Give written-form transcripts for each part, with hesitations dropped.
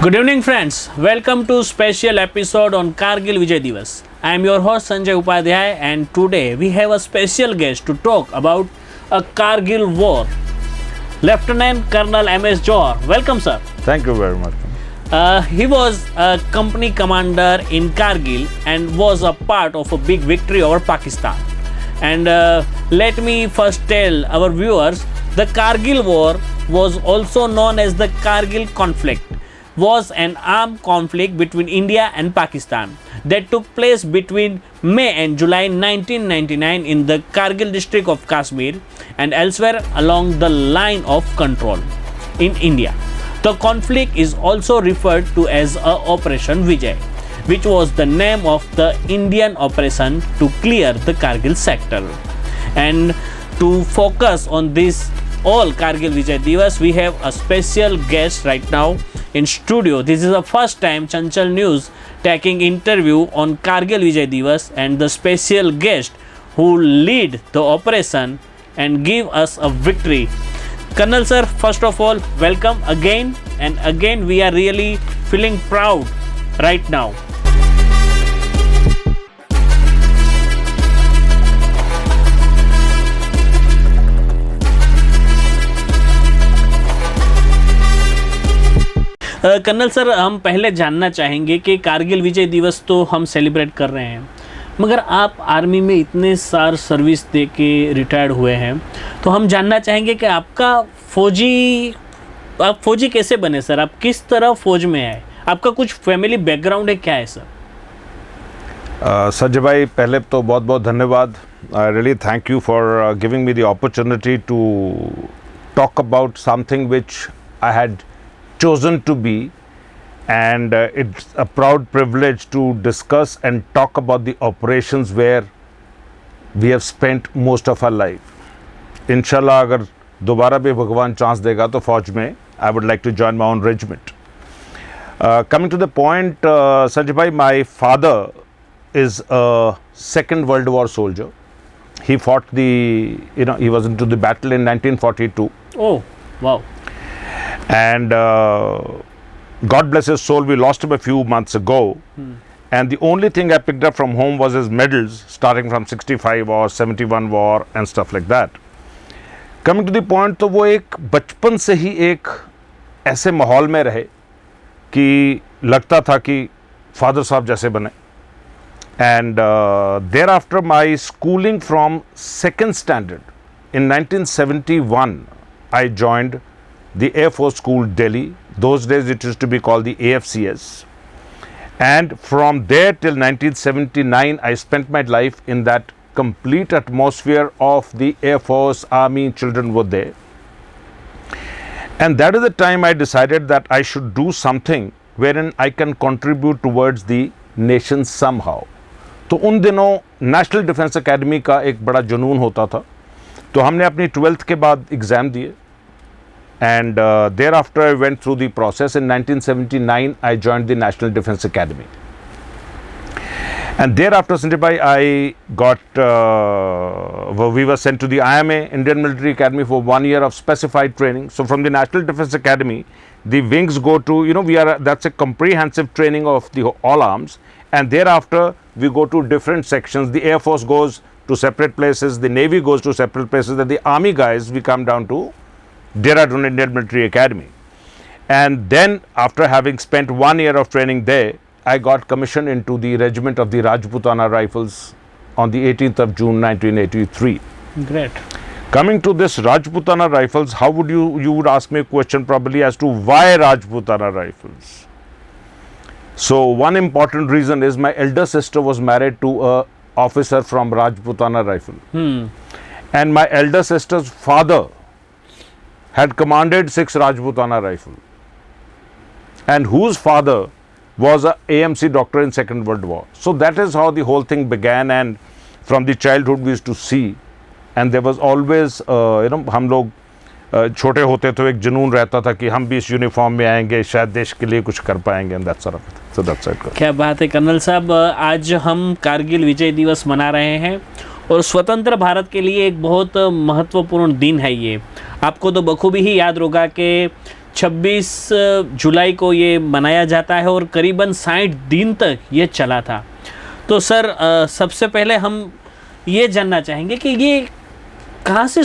Good evening, friends. Welcome to special episode on Kargil Vijay Divas. I am your host Sanjay Upadhyay, and today we have a special guest to talk about a Kargil war. Lieutenant Colonel M.S. Johar. Welcome, sir. Thank you very much. He was a company commander in Kargil and was a part of a big victory over Pakistan. And let me first tell our viewers, the Kargil war was also known as the Kargil conflict, was an armed conflict between India and Pakistan that took place between May and July 1999 in the Kargil district of Kashmir and elsewhere along the line of control in India. The conflict is also referred to as Operation Vijay, which was the name of the Indian operation to clear the Kargil sector. And to focus on this all Kargil Vijay Divas, we have a special guest right now in studio. This is the first time Chanchal News taking interview on Kargil Vijay Divas, and the special guest who lead the operation and give us a victory. Colonel sir, first of all, welcome again and again. We are really feeling proud right now. Colonel sir, हम पहले जानना चाहेंगे कि कारगिल विजय दिवस तो हम celebrate कर रहे हैं, मगर आप आर्मी में इतने साल सर्विस दे के रिटायर्ड हुए हैं, तो हम जानना चाहेंगे कि आप फौजी कैसे बने सर? आप किस तरह फौज में आए? आपका कुछ फैमिली बैकग्राउंड है, क्या है सर? संजय भाई, पहले तो बहुत बहुत धन्यवाद. I really thank you for giving me the opportunity to talk about something which I had chosen to be, and it's a proud privilege to discuss and talk about the operations where we have spent most of our life. Inshallah, अगर दोबारा भी भगवान chance देगा तो फौज में I would like to join my own regiment. Coming to the point, Sanjay bhai, my father is a Second World War soldier. He fought he was into the battle in 1942. Oh, wow. And God bless his soul, we lost him a few months ago. And the only thing I picked up from home was his medals, starting from 65 war, 71 war and stuff like that. Coming to the point, तो वो एक बचपन से ही एक ऐसे माहौल में रहे कि लगता था कि फादर साहब जैसे बने. And thereafter my schooling from second standard in 1971, I joined the Air Force School, Delhi. Those days it used to be called the AFCS. And from there till 1979, I spent my life in that complete atmosphere of the Air Force, Army, children were there. And that is the time I decided that I should do something wherein I can contribute towards the nation somehow. तो उन दिनों national defence academy का एक बड़ा जुनून होता था. तो हमने अपनी 12th के बाद एग्ज़ाम दिए. And thereafter I went through the process. In 1979 I joined the National Defence Academy, and thereafter, Sanjay bhai, I got we were sent to the IMA, Indian Military Academy, for 1 year of specified training. So from the National Defence Academy, the wings go to, that's a comprehensive training of the all arms, and thereafter we go to different sections. The Air Force goes to separate places, the Navy goes to separate places, and the Army guys, we come down to Dehradun Indian Military Academy. And then after having spent 1 year of training there, I got commissioned into the regiment of the Rajputana Rifles on the 18th of June 1983. Great. Coming to this Rajputana Rifles, how would you would ask me a question probably as to why Rajputana Rifles? So one important reason is my elder sister was married to a officer from Rajputana Rifle. And my elder sister's father had commanded 6 Rajputana Rifle, and whose father was a AMC doctor in Second World War. So that is how the whole thing began, and from the childhood we used to see, and there was always हम लोग छोटे होते तो एक जुनून रहता था कि हम भी इस यूनिफॉर्म में आएंगे, शायद देश के लिए कुछ कर पाएंगे, and that sort of thing. So that's it. क्या बात है कर्नल साहब, आज हम कारगिल विजय दिवस मना रहे हैं और स्वतंत्र भारत के लिए एक बहुत महत्वपूर्ण दिन है ये. आपको तो बखूबी ही याद होगा कि 26 जुलाई को ये मनाया जाता है और करीबन 60 दिन तक ये चला था। तो सर सबसे पहले हम ये जानना चाहेंगे कि ये कहाँ से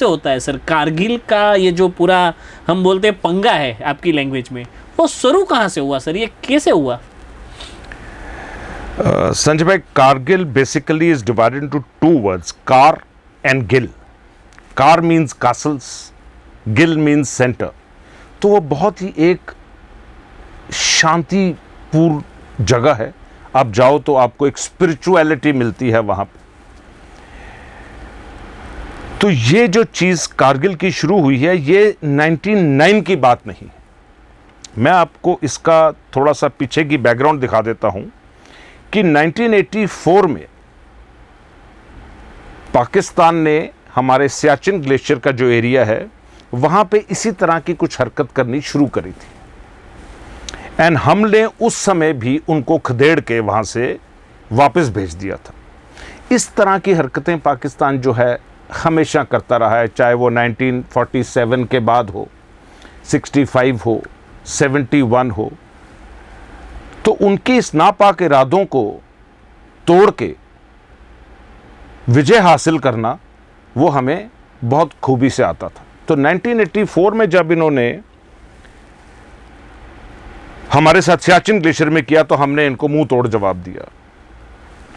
होता है सर? कारगिल का ये जो पूरा हम बोलते हैं पंगा है आपकी लैंग्वेज में, वो शुरू कहाँ से हुआ सर? ये कैसे हुआ? संजय भाई, Kargil basically is divided into two words, car and Gill. Car means castles, Gill means centre. तो वो बहुत ही एक शांतिपूर्ण जगह है। आप जाओ तो आपको एक स्पिरिचुअलिटी मिलती है वहां पे। तो ये जो चीज कारगिल की शुरू हुई है, ये 1909 की बात नहीं है। मैं आपको इसका थोड़ा सा पीछे की बैकग्राउंड दिखा देता हूं कि 1984 में पाकिस्तान ने हमारे सियाचिन ग्लेशियर का जो एरिया है वहां पे इसी तरह की कुछ हरकत करनी शुरू करी थी, एंड हमने उस समय भी उनको खदेड़ के वहां से वापस भेज दिया था। इस तरह की हरकतें पाकिस्तान जो है हमेशा करता रहा है, चाहे वो 1947 के बाद हो, 65 हो, 71 हो। तो उनके इस नापाक इरादों को तोड़ के विजय हासिल करना वो हमें बहुत खूबी से आता था। तो 1984 में जब इन्होंने हमारे साथ सियाचिन ग्लेशियर में किया तो हमने इनको मुंह तोड़ जवाब दिया।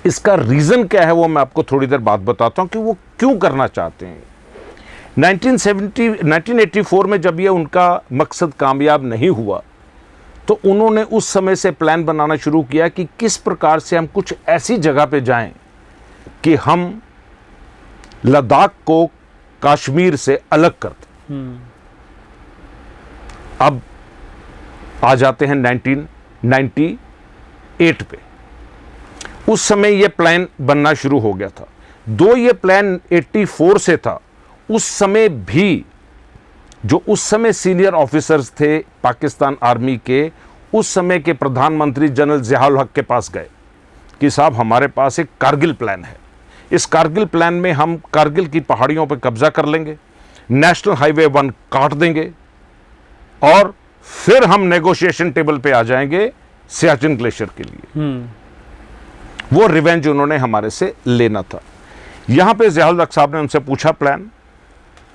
इसका रीजन क्या है वो मैं आपको थोड़ी देर बाद बताता हूं कि वो क्यों करना चाहते हैं। 1984 में जब ये उनका मकसद कामयाब नहीं हुआ तो उन्होंने उस समय से प्लान बनाना शुरू किया कि किस प्रकार से हम कुछ ऐसी जगह पे जाएं कि हम लद्दाख को कश्मीर से अलग कर दें। अब आ जाते हैं 1998 पे। उस समय यह प्लान बनना शुरू हो गया था। दो ये प्लान 84 से था, उस समय भी जो उस समय सीनियर ऑफिसर्स थे पाकिस्तान आर्मी के, उस समय के प्रधानमंत्री जनरल ज़िया-उल हक के पास गए कि साहब हमारे पास एक कारगिल प्लान है। इस कारगिल प्लान में हम कारगिल की पहाड़ियों पर कब्जा कर लेंगे, नेशनल हाईवे 1 काट देंगे और फिर हम नेगोशिएशन टेबल पे आ जाएंगे सियाचिन ग्लेशियर के लिए। वो रिवेंज उन्होंने हमारे से लेना था। यहां पे ज़िया-उल हक साहब ने उनसे पूछा, प्लान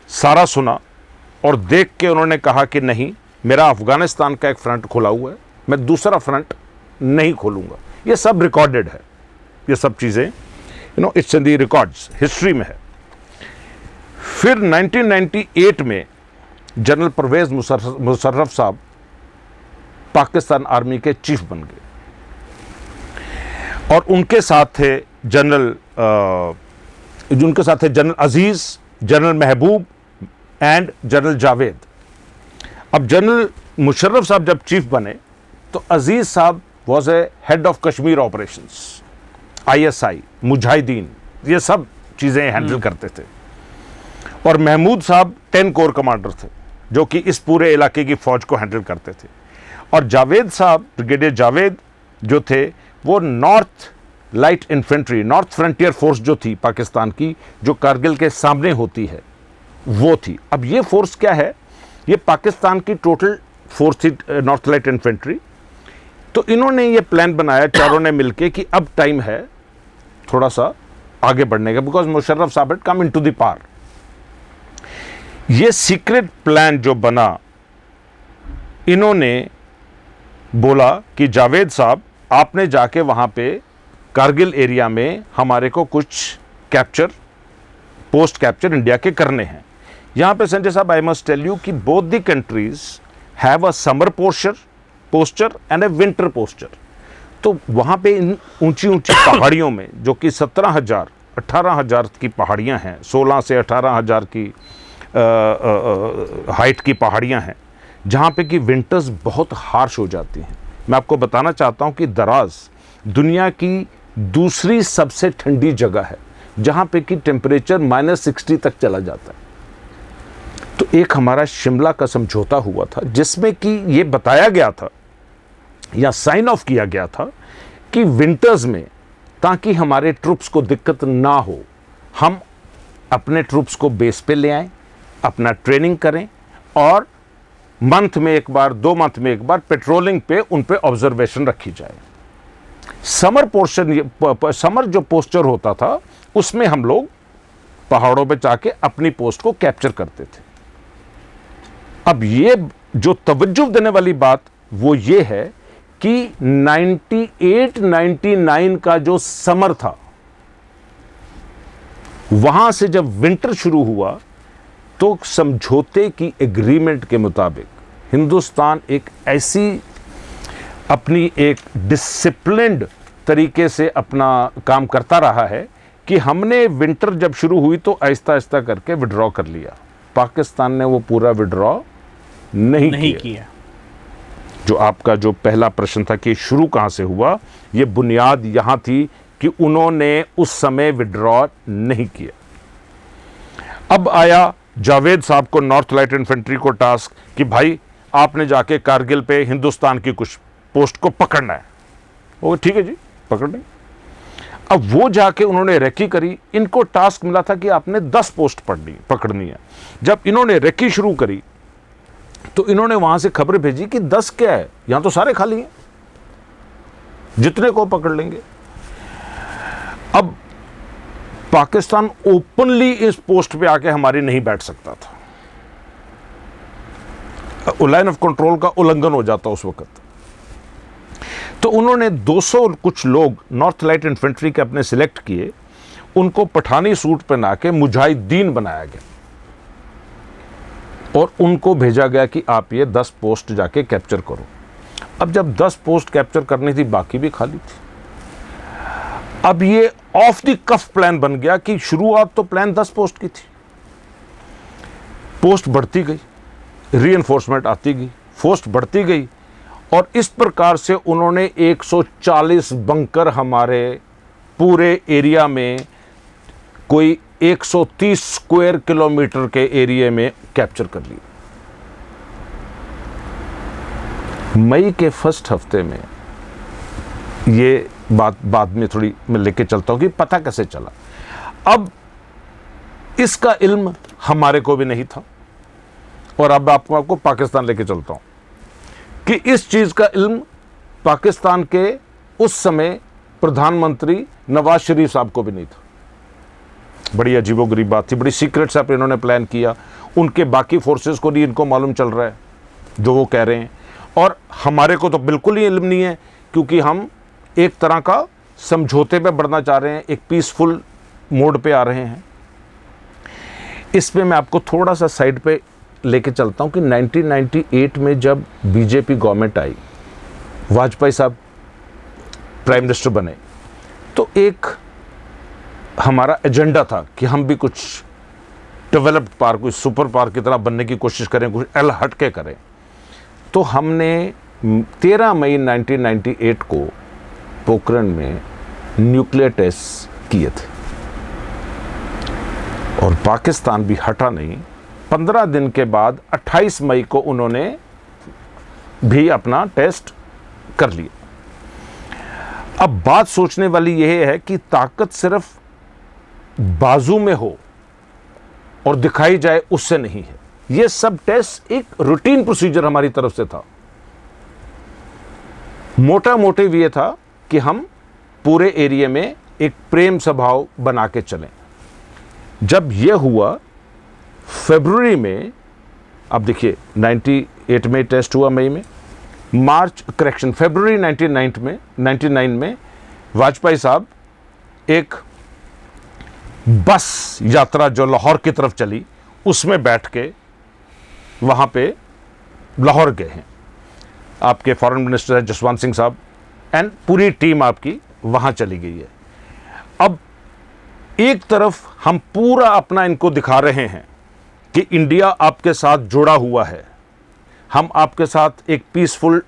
सारा सुना और देख के उन्होंने कहा कि नहीं, मेरा अफगानिस्तान का एक फ्रंट खुला हुआ है, मैं दूसरा फ्रंट नहीं खोलूंगा। ये सब रिकॉर्डेड है, ये सब चीजें it's in the records, history में है। फिर 1998 में जनरल परवेज मुशर्रफ साहब पाकिस्तान आर्मी के चीफ बन गए और उनके साथ थे general Aziz, general Mehboob and general Javed. अब जनरल मुशर्रफ साहब जब चीफ बने तो अजीज साहब was a head of Kashmir operations, ISI, Mujahideen, ये सब चीजें हैंडल करते थे। और महमूद साहब 10 कोर कमांडर थे जो कि इस पूरे इलाके की फौज को हैंडल करते थे। और जावेद साहब, ब्रिगेडियर जावेद जो थे, वो north light infantry, north frontier force जो थी पाकिस्तान की, जो कारगिल के सामने होती है, वो थी। अब ये फोर्स क्या है, ये पाकिस्तान की टोटल फोर्स थी, नॉर्थ लाइट इन्फेंट्री। तो इन्होंने ये प्लान बनाया चारों ने मिलके कि अब टाइम है थोड़ा सा आगे बढ़ने का, बिकॉज मुशर्रफ साहब हैड कम इनटू द पार। ये सीक्रेट प्लान जो बना, इन्होंने बोला कि जावेद साहब आपने जाके वहां पे कारगिल एरिया में हमारे को कुछ कैप्चर, पोस्ट कैप्चर इंडिया के करने हैं। यहां पे संजय साहब, आई मस्ट टेल यू कि both the countries have a summer posture and A winter posture. तो वहां पे इन ऊंची ऊंची पहाड़ियों में, जो कि 17,000 18,000 की पहाड़ियां हैं, 16 से 18,000 की हाइट की पहाड़ियां हैं, जहां पे कि विंटर्स बहुत हार्श हो जाती हैं। मैं आपको बताना चाहता हूं कि दराज दुनिया की दूसरी सबसे ठंडी जगह है, जहां पे कि टेम्परेचर -60 तक चला जाता है। तो एक हमारा शिमला का समझौता हुआ था जिसमें कि ये बताया गया था या साइन ऑफ किया गया था कि विंटर्स में, ताकि हमारे ट्रूप्स को दिक्कत ना हो, हम अपने ट्रूप्स को बेस पे ले आएं, अपना ट्रेनिंग करें और मंथ में एक बार, 2 मंथ में एक बार पेट्रोलिंग पे उन पे ऑब्जर्वेशन रखी जाए। समर पोर्शन, समर जो पोस्चर होता था उसमें हम लोग पहाड़ों पे जाके अपनी पोस्ट को कैप्चर करते थे। अब ये जो तवज्जो देने वाली बात वो ये है कि 98-99 का जो समर था, वहां से जब विंटर शुरू हुआ तो समझौते की एग्रीमेंट के मुताबिक हिंदुस्तान एक ऐसी अपनी एक डिसिप्लिन्ड तरीके से अपना काम करता रहा है कि हमने विंटर जब शुरू हुई तो आहिस्ता आहिस्ता करके विड्रॉ कर लिया। पाकिस्तान ने वो पूरा विड्रॉ नहीं किया। जो आपका जो पहला प्रश्न था कि शुरू कहां से हुआ, ये बुनियाद यहां थी कि उन्होंने उस समय विड्रॉ नहीं किया। अब आया जावेद साहब को, नॉर्थ लाइट इन्फेंट्री को टास्क कि भाई आपने जाके कारगिल पे हिंदुस्तान की कुछ पोस्ट को पकड़ना है। वो ठीक है जी, पकड़ लें। अब वो जाके उन्होंने रेकी करी, इनको टास्क मिला था कि आपने 10 पोस्ट पकड़नी है। जब इन्होंने रेकी शुरू करी तो इन्होंने वहां से खबर भेजी कि 10 क्या है, यहां तो सारे खाली हैं, जितने को पकड़ लेंगे। अब पाकिस्तान ओपनली इस पोस्ट पे आके हमारी नहीं बैठ सकता था, लाइन ऑफ कंट्रोल का उल्लंघन हो जाता उस वक्त। तो उन्होंने 200 कुछ लोग नॉर्थ लाइट इन्फेंट्री के अपने सिलेक्ट किए, उनको पठानी सूट पहना के मुजाहिदीन बनाया गया और उनको भेजा गया कि आप ये 10 पोस्ट जाके कैप्चर करो। अब जब 10 पोस्ट कैप्चर करनी थी, बाकी भी खाली थी। अब ये ऑफ द कफ प्लान बन गया कि शुरुआत तो प्लान 10 पोस्ट की थी, पोस्ट बढ़ती गई, रीएनफोर्समेंट आती गई, पोस्ट बढ़ती गई और इस प्रकार से उन्होंने 140 बंकर हमारे पूरे एरिया में, कोई 130 स्क्वायर किलोमीटर के एरिया में कैप्चर कर लिया। मई के फर्स्ट हफ्ते में, ये बात बाद में थोड़ी मैं लेके चलता हूं कि पता कैसे चला। अब इसका इल्म हमारे को भी नहीं था और अब आपको पाकिस्तान लेके चलता हूं कि इस चीज का इल्म पाकिस्तान के उस समय प्रधानमंत्री नवाज शरीफ साहब को भी नहीं था। बड़ी अजीबोगरीब बात थी, बड़ी सीक्रेट से इन्होंने प्लान किया, उनके बाकी फोर्सेस को नहीं इनको मालूम चल रहा है जो वो कह रहे हैं, और हमारे को तो बिल्कुल ही इल्म नहीं है क्योंकि हम एक तरह का समझौते पे बढ़ना चाह रहे हैं, एक पीसफुल मोड पे आ रहे हैं। इसमें मैं आपको थोड़ा सा साइड पे लेके चलता हूं कि 1998 में जब बीजेपी गवर्नमेंट आई, वाजपेयी साहब प्राइम मिनिस्टर बने, तो एक हमारा एजेंडा था कि हम भी कुछ डेवलप्ड पार्क, कुछ सुपर पार्क की तरह बनने की कोशिश करें, कुछ एल हट के करें। तो हमने 13 मई 1998 को पोखरण में न्यूक्लियर टेस्ट किए थे और पाकिस्तान भी हटा नहीं। 15 दिन के बाद 28 मई को उन्होंने भी अपना टेस्ट कर लिया। अब बात सोचने वाली यह है कि ताकत सिर्फ बाजू में हो और दिखाई जाए उससे नहीं है। यह सब टेस्ट एक रूटीन प्रोसीजर हमारी तरफ से था। मोटा मोटिव यह था कि हम पूरे एरिया में एक प्रेम स्वभाव बना के चलें। जब यह हुआ फरवरी में, अब देखिए 98 में टेस्ट हुआ, मई में, फरवरी 99 में वाजपेयी साहब एक बस यात्रा जो लाहौर की तरफ चली उसमें बैठ के वहां पे लाहौर गए हैं। आपके फॉरेन मिनिस्टर है जसवंत सिंह साहब एंड पूरी टीम आपकी वहां चली गई है। अब एक तरफ हम पूरा अपना इनको दिखा रहे हैं कि इंडिया आपके साथ जुड़ा हुआ है, हम आपके साथ एक पीसफुल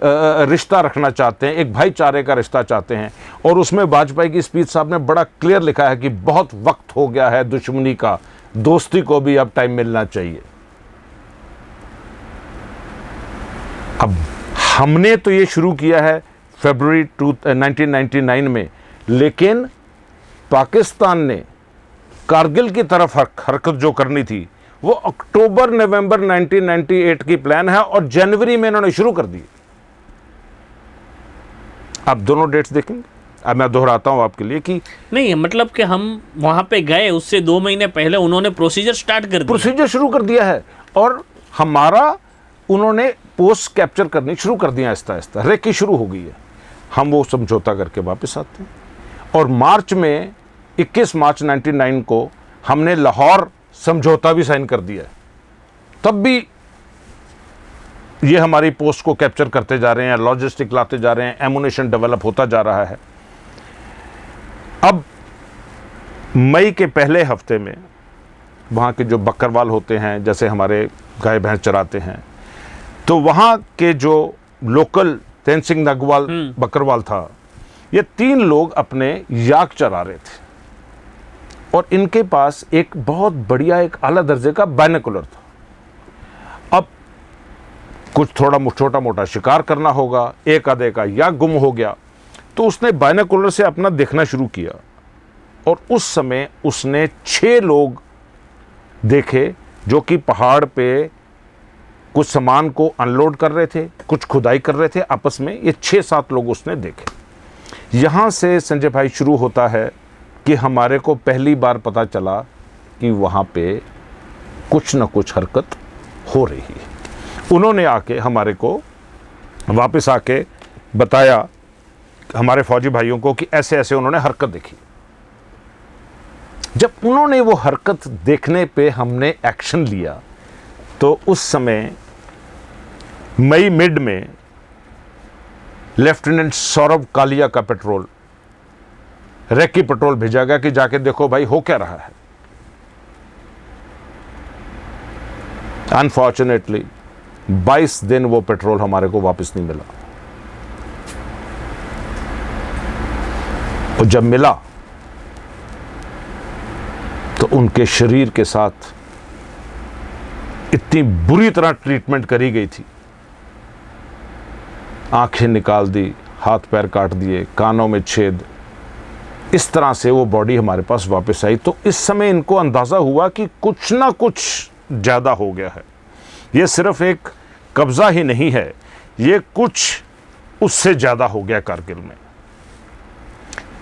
रिश्ता रखना चाहते हैं, एक भाईचारे का रिश्ता चाहते हैं। और उसमें वाजपेयी की स्पीच साहब ने बड़ा क्लियर लिखा है कि बहुत वक्त हो गया है दुश्मनी का, दोस्ती को भी अब टाइम मिलना चाहिए। अब हमने तो ये शुरू किया है फरवरी 1999 में, लेकिन पाकिस्तान ने कारगिल की तरफ हरकत जो करनी थी वो अक्टूबर नवंबर 1998 की प्लान है और जनवरी में इन्होंने शुरू कर दी। आप दोनों डेट्स देखेंगे, अब मैं दोहराता हूं आपके लिए कि नहीं, मतलब कि हम वहां पे गए उससे 2 महीने पहले उन्होंने प्रोसीजर स्टार्ट कर दिया, प्रोसीजर शुरू कर दिया है और हमारा उन्होंने पोस्ट कैप्चर करनी शुरू कर दिया, आहिस्ता आहिस्ता रेकी शुरू हो गई है। हम वो समझौता करके वापस आते हैं और मार्च में 21 मार्च 99 को हमने लाहौर समझौता भी साइन कर दिया है। तब भी ये हमारी पोस्ट को कैप्चर करते जा रहे हैं, लॉजिस्टिक लाते जा रहे हैं, एमुनेशन डेवलप होता जा रहा है। अब मई के पहले हफ्ते में वहाँ के जो बकरवाल होते हैं, जैसे हमारे गाय भैंस चराते हैं, तो वहाँ के जो लोकल तेन सिंह नगवाल बकरवाल था, ये 3 लोग अपने याक चरा रहे थे और इनके पास एक बहुत बढ़िया एक आला दर्जे का बाइनोकुलर था। अब कुछ थोड़ा छोटा मोटा शिकार करना होगा, एक आधे का याक गुम हो गया, तो उसने बाइनोकुलर से अपना देखना शुरू किया और उस समय उसने 6 लोग देखे जो कि पहाड़ पे कुछ सामान को अनलोड कर रहे थे, कुछ खुदाई कर रहे थे आपस में। ये 6-7 लोग उसने देखे। यहाँ से संजय भाई शुरू होता है कि हमारे को पहली बार पता चला कि वहाँ पे कुछ न कुछ हरकत हो रही है। उन्होंने आके हमारे को वापस आके बताया हमारे फौजी भाइयों को कि ऐसे ऐसे उन्होंने हरकत देखी। जब उन्होंने वो हरकत देखने पे हमने एक्शन लिया तो उस समय मई मिड में लेफ्टिनेंट सौरभ कालिया का पेट्रोल रेकी पेट्रोल भेजा गया कि जाके देखो भाई हो क्या रहा है। अनफॉर्चुनेटली 22 दिन वो पेट्रोल हमारे को वापस नहीं मिला और जब मिला तो उनके शरीर के साथ इतनी बुरी तरह ट्रीटमेंट करी गई थी, आंखें निकाल दी, हाथ पैर काट दिए, कानों में छेद, इस तरह से वो बॉडी हमारे पास वापस आई। तो इस समय इनको अंदाज़ा हुआ कि कुछ ना कुछ ज़्यादा हो गया है। ये सिर्फ एक कब्ज़ा ही नहीं है, ये कुछ उससे ज़्यादा हो गया कारगिल में।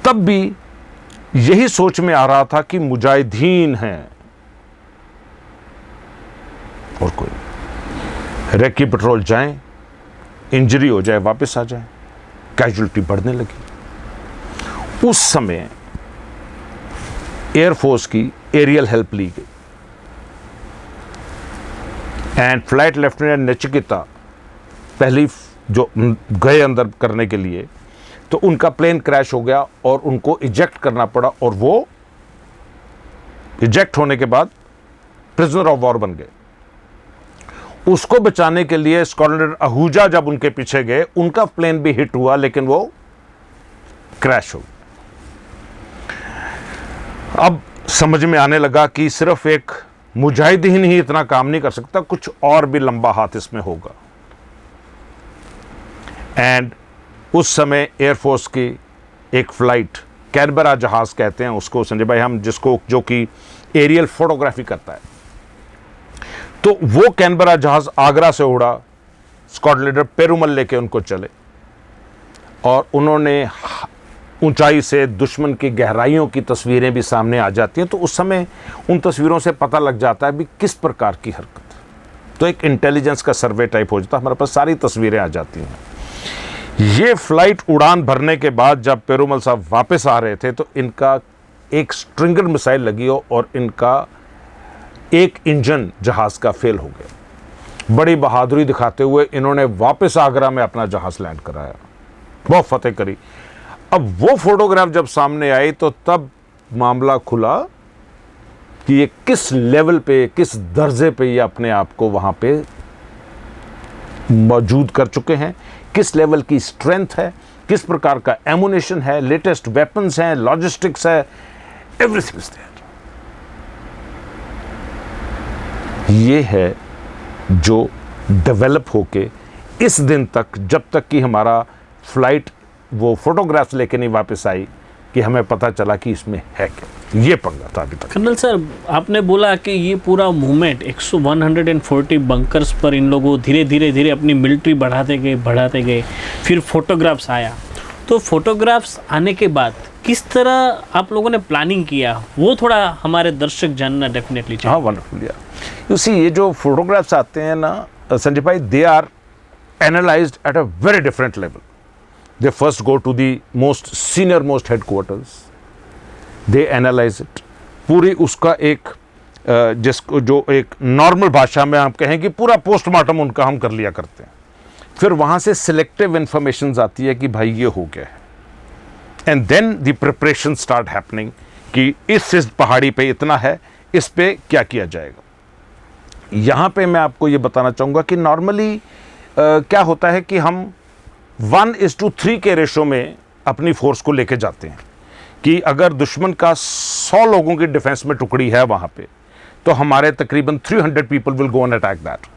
तब भी यही सोच में आ रहा था कि मुजाहिदीन हैं और कोई रेकी पेट्रोल जाएं, इंजरी हो जाए वापस आ जाए, कैजुअलिटी बढ़ने लगी। उस समय एयरफोर्स की एरियल हेल्प ली गई एंड फ्लाइट लेफ्टिनेंट नचिकेता पहली जो गए अंदर करने के लिए, तो उनका प्लेन क्रैश हो गया और उनको इजेक्ट करना पड़ा और वो इजेक्ट होने के बाद प्रिजनर ऑफ वॉर बन गए। उसको बचाने के लिए स्क्वाड्रन आहूजा जब उनके पीछे गए, उनका प्लेन भी हिट हुआ लेकिन वो क्रैश हो गया। अब समझ में आने लगा कि सिर्फ एक मुजाहिदीन ही इतना काम नहीं कर सकता, कुछ और भी लंबा हाथ इसमें होगा। एंड उस समय एयरफोर्स की एक फ्लाइट, कैनबरा जहाज कहते हैं उसको संजय भाई, हम जिसको जो कि एरियल फोटोग्राफी करता है, तो वो कैनबरा जहाज आगरा से उड़ा, स्क्वाड लीडर पेरुमल लेके उनको चले और उन्होंने ऊंचाई से दुश्मन की गहराइयों की तस्वीरें भी सामने आ जाती हैं। तो उस समय उन तस्वीरों से पता लग जाता है भी किस प्रकार की हरकत, तो एक इंटेलिजेंस का सर्वे टाइप हो जाता है, हमारे पास सारी तस्वीरें आ जाती हैं। ये फ्लाइट उड़ान भरने के बाद जब पेरुमल साहब वापस आ रहे थे तो इनका एक स्ट्रिंगर मिसाइल लगी और इनका एक इंजन जहाज का फेल हो गया। बड़ी बहादुरी दिखाते हुए इन्होंने वापस आगरा में अपना जहाज लैंड कराया, बहुत फतेह करी। अब वो फोटोग्राफ जब सामने आई तो तब मामला खुला कि ये किस लेवल पे, किस दर्जे पे ये अपने आप को वहां पे मौजूद कर चुके हैं, किस लेवल की स्ट्रेंथ है, किस प्रकार का एमुनेशन है, लेटेस्ट वेपन्स हैं, लॉजिस्टिक्स है, एवरीथिंग इज देयर। ये है जो डेवलप होके इस दिन तक, जब तक कि हमारा फ्लाइट वो फोटोग्राफ्स लेके नहीं वापस आई, कि हमें पता चला कि इसमें है क्या। ये पंगा था अभी तक। कर्नल सर, आपने बोला कि ये पूरा मूवमेंट 140 बंकर्स पर इन लोगों धीरे धीरे अपनी मिलिट्री बढ़ाते गए, फिर फोटोग्राफ्स आया। तो फोटोग्राफ्स आने के बाद किस तरह आप लोगों ने प्लानिंग किया, वो थोड़ा हमारे दर्शक जानना डेफिनेटली चाहिए। हाँ, वंडरफुल यार। यू सी, ये जो फोटोग्राफ्स आते हैं ना संजय भाई, they are analyzed at a very different level. They first go to the most senior most headquarters, they analyze it पूरी, उसका एक जिसको जो एक नॉर्मल भाषा में आप कहें कि पूरा पोस्टमार्टम उनका हम कर लिया करते हैं। फिर वहाँ से सिलेक्टिव इंफॉर्मेशन आती है कि भाई ये हो गया है, and then the preparation start happening कि इस पहाड़ी पे इतना है, इस पे क्या किया जाएगा। यहाँ पे मैं आपको ये बताना चाहूँगा कि नॉर्मली क्या होता है कि हम 1:3 के रेशो में अपनी फोर्स को लेके जाते हैं कि अगर दुश्मन का 100 लोगों की डिफेंस में टुकड़ी है वहाँ पे, तो हमारे तकरीबन 300 people will go and attack that.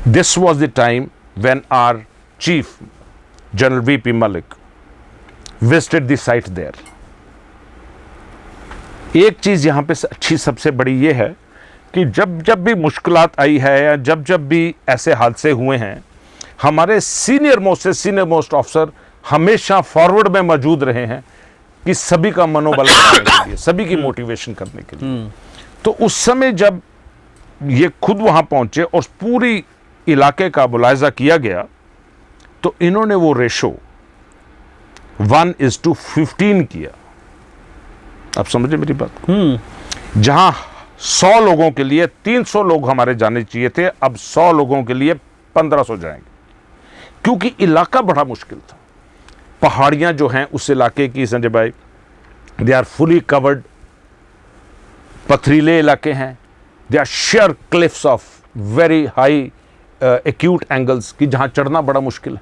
This was the time when our chief general VP Malik visited the site there. एक चीज यहाँ पे अच्छी सबसे बड़ी ये है कि जब भी मुश्किलात आई है या जब भी ऐसे हादसे हुए हैं, हमारे सीनियर मोस्ट ऑफिसर हमेशा फॉरवर्ड में मौजूद रहे हैं कि सभी का मनोबल बढ़ाने के लिए, सभी की मोटिवेशन करने के लिए। तो उस समय जब ये खुद वहां पहुंचे और पूरी इलाके का मुलायजा किया गया, तो इन्होंने वो रेशो 1:15 किया। आप समझे मेरी बात? जहां 100 लोगों के लिए 300 लोग हमारे जाने चाहिए थे, अब 100 लोगों के लिए 1500 जाएंगे, क्योंकि इलाका बड़ा मुश्किल था। पहाड़ियां जो हैं उस इलाके की संजय भाई, दे आर फुली कवर्ड, पथरीले इलाके हैं, they are sheer cliffs of very high acute angles की जहां चढ़ना बड़ा मुश्किल है।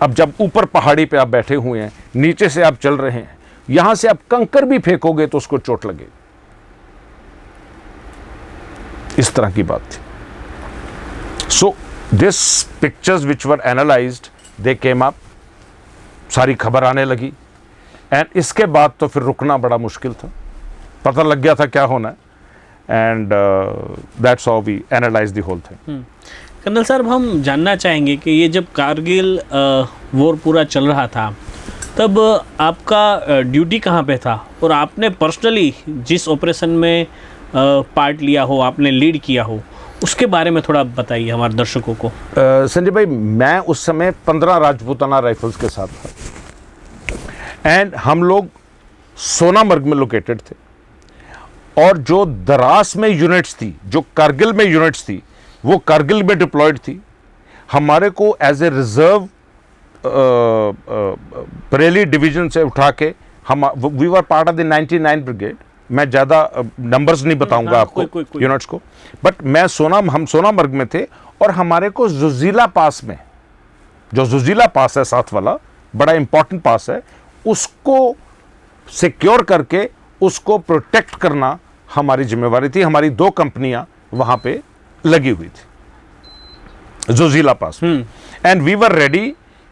अब जब ऊपर पहाड़ी पे आप बैठे हुए हैं, नीचे से आप चल रहे हैं, यहां से आप कंकर भी फेंकोगे तो उसको चोट लगेगी। इस तरह की बात थी। So this pictures which were analysed, they came up, सारी खबर आने लगी, एंड इसके बाद तो फिर रुकना बड़ा मुश्किल था, पता लग गया था क्या होना है, and that's how we analyze the whole thing. Colonel साहब, हम जानना चाहेंगे कि ये जब कारगिल वॉर पूरा चल रहा था, तब आपका ड्यूटी कहाँ पे था, और आपने पर्सनली जिस ऑपरेशन में पार्ट लिया हो, आपने लीड किया हो, उसके बारे में थोड़ा बताइए हमारे दर्शकों को। संजय भाई, मैं उस समय 15 राजपूताना राइफल्स के साथ था, एंड हम लोग सोनामर्ग में लोकेटेड थे, और जो दरास में यूनिट्स थी, जो कारगिल में यूनिट्स थी, वो कारगिल में डिप्लॉयड थी। हमारे को as a reserve Bareilly division से उठा के हम, we were part of the 99 brigade. मैं ज़्यादा नंबर्स नहीं बताऊंगा आपको, यूनिट्स को, बट हम सोनामर्ग में थे, और हमारे को जुजीला पास में, जो जुजीला पास है साथ वाला, बड़ा इंपॉर्टेंट पास है, उसको सिक्योर करके उसको प्रोटेक्ट करना हमारी जिम्मेवारी थी। हमारी 2 कंपनियां वहां पे लगी हुई थी जुजीला पास, एंड वी वर रेडी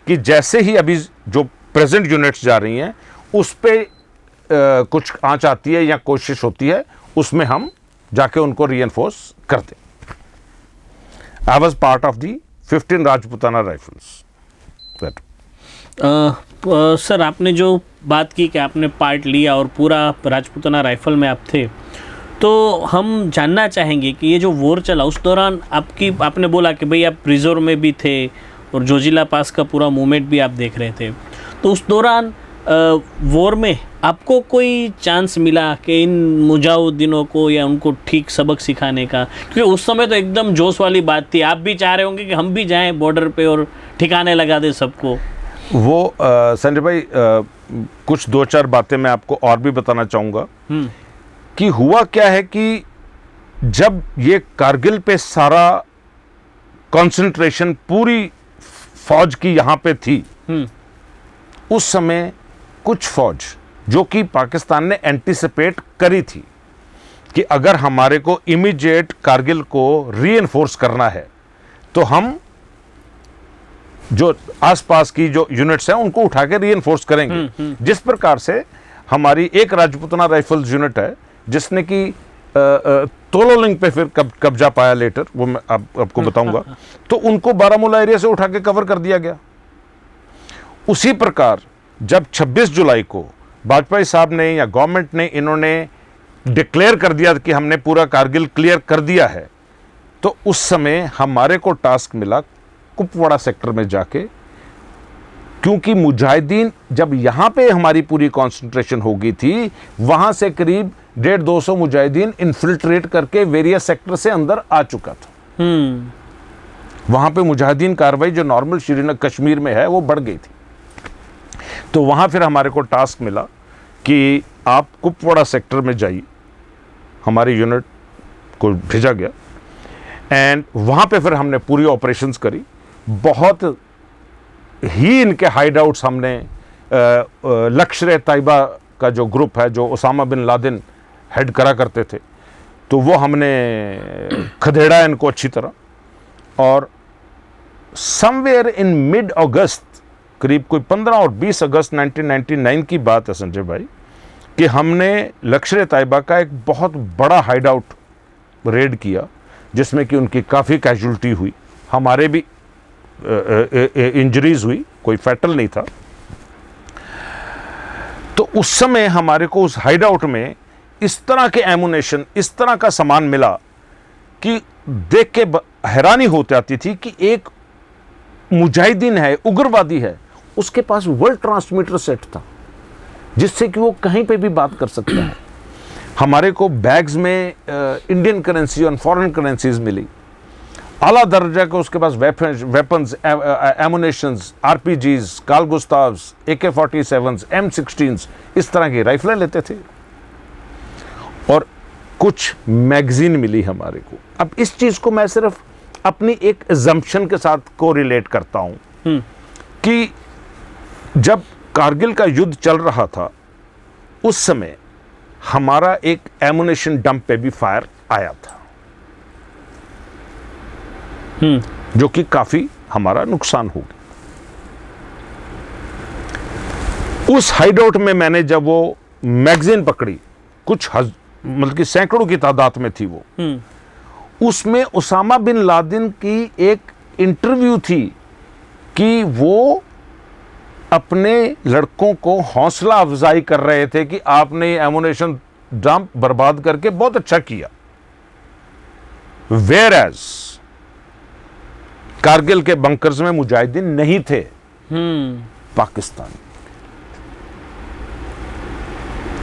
कि जैसे ही अभी जो प्रेजेंट यूनिट्स जा रही हैं उस पे कुछ आंच आती है या कोशिश होती है, उसमें हम जाके उनको रीएनफोर्स करते। I was part of the 15 Rajputana rifles. Sir, आपने जो बात की कि आपने पार्ट लिया और पूरा राजपूताना राइफल में आप थे, तो हम जानना चाहेंगे कि ये जो वॉर चला उस दौरान आपने बोला कि भाई आप रिजर्व में भी थे और जोजिला पास का पूरा मूवमेंट भी आप देख रहे थे, तो उस दौरान वॉर में आपको कोई चांस मिला कि इन मुजाहिदीनों को या उनको ठीक सबक सिखाने का? क्योंकि उस समय तो एकदम जोश वाली बात थी, आप भी चाह रहे होंगे कि हम भी जाएं बॉर्डर पे और ठिकाने लगा दें सबको। वो संजय भाई, कुछ 2-4 बातें मैं आपको और भी बताना चाहूँगा कि हुआ क्या है कि जब ये कारगिल पे सारा कंसंट्रेशन पूरी फौज की यहाँ पे थी, उस समय कुछ फौज जो कि पाकिस्तान ने एंटीसिपेट करी थी कि अगर हमारे को इमीडिएट कारगिल को रीइंफोर्स करना है तो हम जो आसपास की जो यूनिट्स हैं उनको उठा के रीइंफोर्स करेंगे। जिस प्रकार से हमारी एक राजपूताना राइफल्स यूनिट है जिसने कि तोलोलिंग पे फिर कब्जा पाया लेटर, वो मैं आपको बताऊंगा, तो उनको बारामूला एरिया से उठा के कवर कर दिया गया। उसी प्रकार जब 26 जुलाई को वाजपेयी साहब ने या गवर्नमेंट ने इन्होंने डिक्लेयर कर दिया कि हमने पूरा कारगिल क्लियर कर दिया है, तो उस समय हमारे को टास्क मिला कुपवाड़ा सेक्टर में जाके, क्योंकि मुजाहिदीन जब यहां पे हमारी पूरी कंसंट्रेशन हो गई थी, वहां से करीब 150-200 मुजाहिदीन इन्फिल्ट्रेट करके वेरियस सेक्टर से अंदर आ चुका था। वहां पे मुजाहिदीन कार्रवाई जो नॉर्मल श्रीनगर कश्मीर में है वो बढ़ गई थी। तो वहां फिर हमारे को टास्क मिला कि आप कुपवाड़ा सेक्टर में जाइए, हमारी यूनिट को भेजा गया एंड वहां पे फिर हमने पूरी ऑपरेशंस करी। बहुत ही इनके हाइड आउट्स हमने लश्कर-ए-तैयबा का जो ग्रुप है जो ओसामा बिन लादेन हेड करा करते थे, तो वो हमने खदेड़ा इनको अच्छी तरह। और समवेयर इन मिड अगस्त, करीब कोई 15 और 20 अगस्त 1999 की बात है संजय भाई, कि हमने लश्कर-ए-तैयबा का एक बहुत बड़ा हाइड आउट रेड किया जिसमें कि उनकी काफ़ी कैजुअल्टी हुई, हमारे भी इंजरीज हुई, कोई फैटल नहीं था। तो उस समय हमारे को उस हाइड आउट में इस तरह के एमुनेशन, इस तरह का सामान मिला कि देख के हैरानी होती आती थी कि एक मुजाहिदीन है, उग्रवादी है, उसके पास वर्ल्ड ट्रांसमीटर सेट था जिससे कि वो कहीं पे भी बात कर सकता है। हमारे को बैग्स में इंडियन करेंसी और फॉरेन करेंसीज मिली, आला दर्जा के उसके पास weapons, ammunitions, RPGs, Carl Gustavs, AK-47s, M16s, इस तरह की राइफलें लेते थे और कुछ मैगजीन मिली हमारे को। अब इस चीज को मैं सिर्फ अपनी एक एजम्पशन के साथ को रिलेट करता हूं कि जब कारगिल का युद्ध चल रहा था उस समय हमारा एक एमुनेशन डंप पे भी फायर आया था, जो कि काफी हमारा नुकसान हो गया। उस हाइडआउट में मैंने जब वो मैगजीन पकड़ी, कुछ मतलब कि सैकड़ों की तादाद में थी वो, उसमें उसामा बिन लादेन की एक इंटरव्यू थी कि वो अपने लड़कों को हौसला अफजाई कर रहे थे कि आपने एमुनेशन डंप बर्बाद करके बहुत अच्छा किया। वेयर एज कारगिल के बंकर्स में मुजाहिदीन नहीं थे, पाकिस्तान।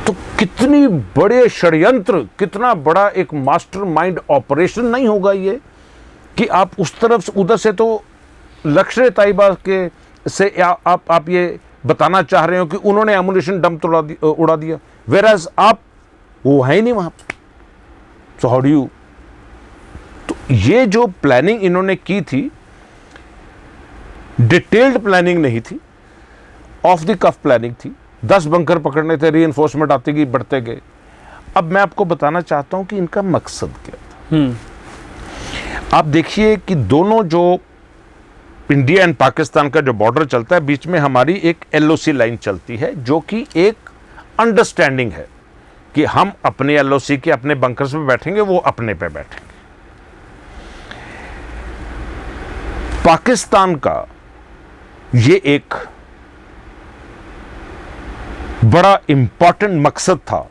तो कितनी बड़े षड्यंत्र, कितना बड़ा एक मास्टरमाइंड ऑपरेशन नहीं होगा ये कि आप उस तरफ से, उधर से तो लश्कर-ए-तैयबा के से आप ये बताना चाह रहे हो कि उन्होंने एमुनेशन डंप उड़ा दिया, वेराज आप वो है ही नहीं वहां। सो हाउ डू यू, तो ये जो प्लानिंग इन्होंने की थी, डिटेल्ड प्लानिंग नहीं थी, ऑफ द कफ प्लानिंग थी। 10 बंकर पकड़ने थे, रीइंफोर्समेंट आते गई, बढ़ते गए। अब मैं आपको बताना चाहता हूं कि इनका मकसद क्या था। आप देखिए कि दोनों जो इंडिया एंड पाकिस्तान का जो बॉर्डर चलता है, बीच में हमारी एक LOC लाइन चलती है जो कि एक अंडरस्टैंडिंग है कि हम अपने LOC के अपने बंकर्स में बैठेंगे, वो अपने पे बैठेंगे। पाकिस्तान का ये एक बड़ा इंपॉर्टेंट मकसद था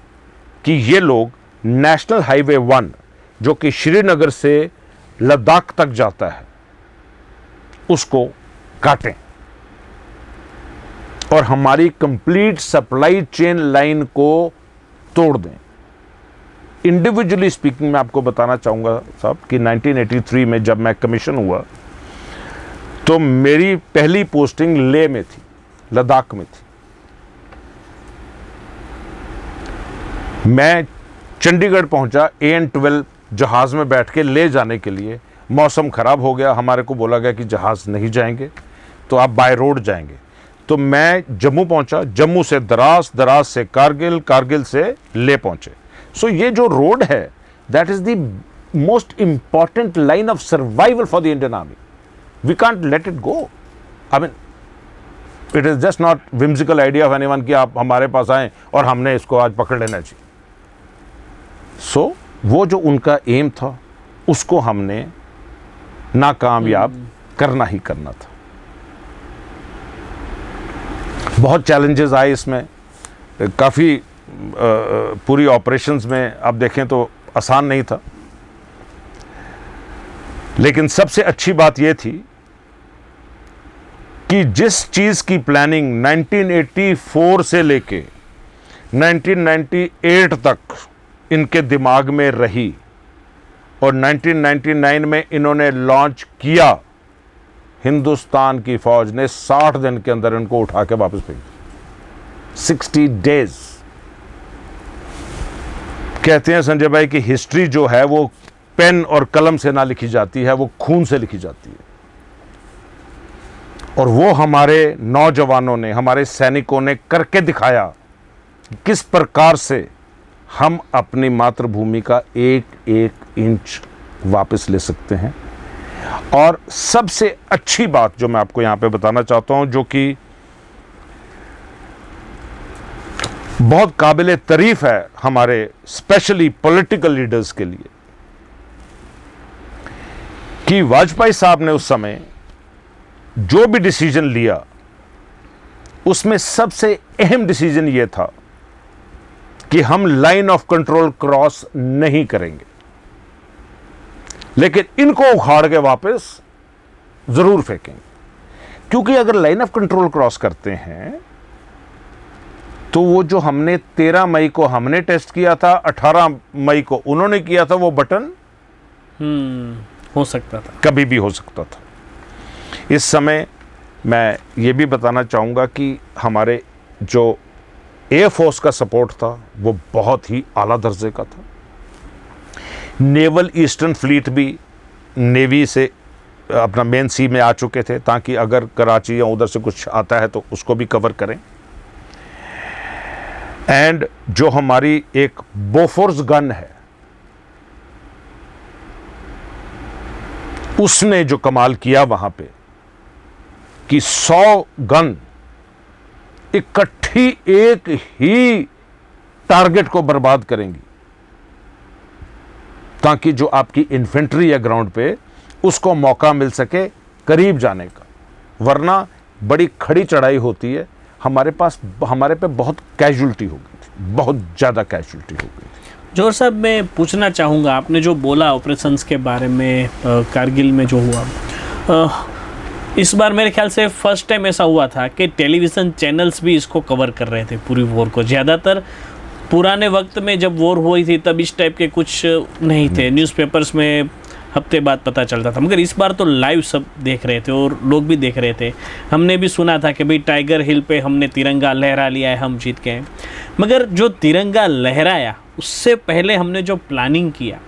कि ये लोग नेशनल हाईवे 1 जो कि श्रीनगर से लद्दाख तक जाता है उसको काटें और हमारी कंप्लीट सप्लाई चेन लाइन को तोड़ दें। इंडिविजुअली स्पीकिंग मैं आपको बताना चाहूंगा साहब कि 1983 में जब मैं कमीशन हुआ तो मेरी पहली पोस्टिंग लेह में थी, लद्दाख में थी। मैं चंडीगढ़ पहुंचा AN-12 जहाज में बैठ के ले जाने के लिए। मौसम खराब हो गया, हमारे को बोला गया कि जहाज नहीं जाएंगे तो आप बाय रोड जाएंगे। तो मैं जम्मू पहुंचा, जम्मू से दरास, दरास से कारगिल, कारगिल से ले पहुंचे। सो ये जो रोड है that is the most important line of survival for the Indian army. We can't let it go. I mean it is just not whimsical idea of anyone कि आप हमारे पास आएँ और हमने इसको आज पकड़ लेना चाहिए। सो वो जो उनका एम था उसको हमने नाकामयाब करना ही करना था। बहुत चैलेंजेस आए इसमें, काफ़ी पूरी ऑपरेशंस में आप देखें तो आसान नहीं था, लेकिन सबसे अच्छी बात यह थी कि जिस चीज़ की प्लानिंग 1984 से लेके 1998 तक इनके दिमाग में रही और 1999 में इन्होंने लॉन्च किया, हिंदुस्तान की फौज ने 60 दिन के अंदर इनको उठा के वापस भेजा। 60 डेज। कहते हैं संजय भाई कि हिस्ट्री जो है वो पेन और कलम से ना लिखी जाती है, वो खून से लिखी जाती है। और वो हमारे नौजवानों ने, हमारे सैनिकों ने करके दिखाया किस प्रकार से हम अपनी मातृभूमि का एक एक इंच वापस ले सकते हैं। और सबसे अच्छी बात जो मैं आपको यहां पे बताना चाहता हूं, जो कि बहुत काबिले तारीफ है हमारे स्पेशली पॉलिटिकल लीडर्स के लिए, कि वाजपेयी साहब ने उस समय जो भी डिसीजन लिया उसमें सबसे अहम डिसीजन यह था कि हम लाइन ऑफ कंट्रोल क्रॉस नहीं करेंगे, लेकिन इनको उखाड़ के वापस जरूर फेंकेंगे। क्योंकि अगर लाइन ऑफ कंट्रोल क्रॉस करते हैं तो वो जो हमने 13 मई को हमने टेस्ट किया था, 18 मई को उन्होंने किया था, वो बटन हो सकता था, कभी भी हो सकता था। इस समय मैं ये भी बताना चाहूँगा कि हमारे जो एयरफोर्स का सपोर्ट था वो बहुत ही आला दर्जे का था। नेवल ईस्टर्न फ्लीट भी नेवी से अपना मेन सी में आ चुके थे, ताकि अगर कराची या उधर से कुछ आता है तो उसको भी कवर करें। एंड जो हमारी एक बोफोर्स गन है, उसने जो कमाल किया वहां पे कि 100 गन इकट्ठी एक ही टारगेट को बर्बाद करेंगी, ताकि जो आपकी इन्फेंट्री है ग्राउंड पे उसको मौका मिल सके करीब जाने का, वरना बड़ी खड़ी चढ़ाई होती है। हमारे पे बहुत कैजुअल्टी हो गई थी, बहुत ज़्यादा कैजुअल्टी हो गई थी। जौहर साहब, मैं पूछना चाहूँगा, आपने जो बोला ऑपरेशंस के बारे में, कारगिल में जो हुआ, इस बार मेरे ख्याल से फर्स्ट टाइम ऐसा हुआ था कि टेलीविज़न चैनल्स भी इसको कवर कर रहे थे, पूरी वॉर को। ज़्यादातर पुराने वक्त में जब वॉर हुई थी तब इस टाइप के कुछ नहीं थे, न्यूज़पेपर्स में हफ्ते बाद पता चलता था, मगर इस बार तो लाइव सब देख रहे थे और लोग भी देख रहे थे। हमने भी सुना था कि भाई टाइगर हिल पे हमने तिरंगा लहरा लिया है, हम जीत गए। मगर जो तिरंगा लहराया उससे पहले हमने जो प्लानिंग किया,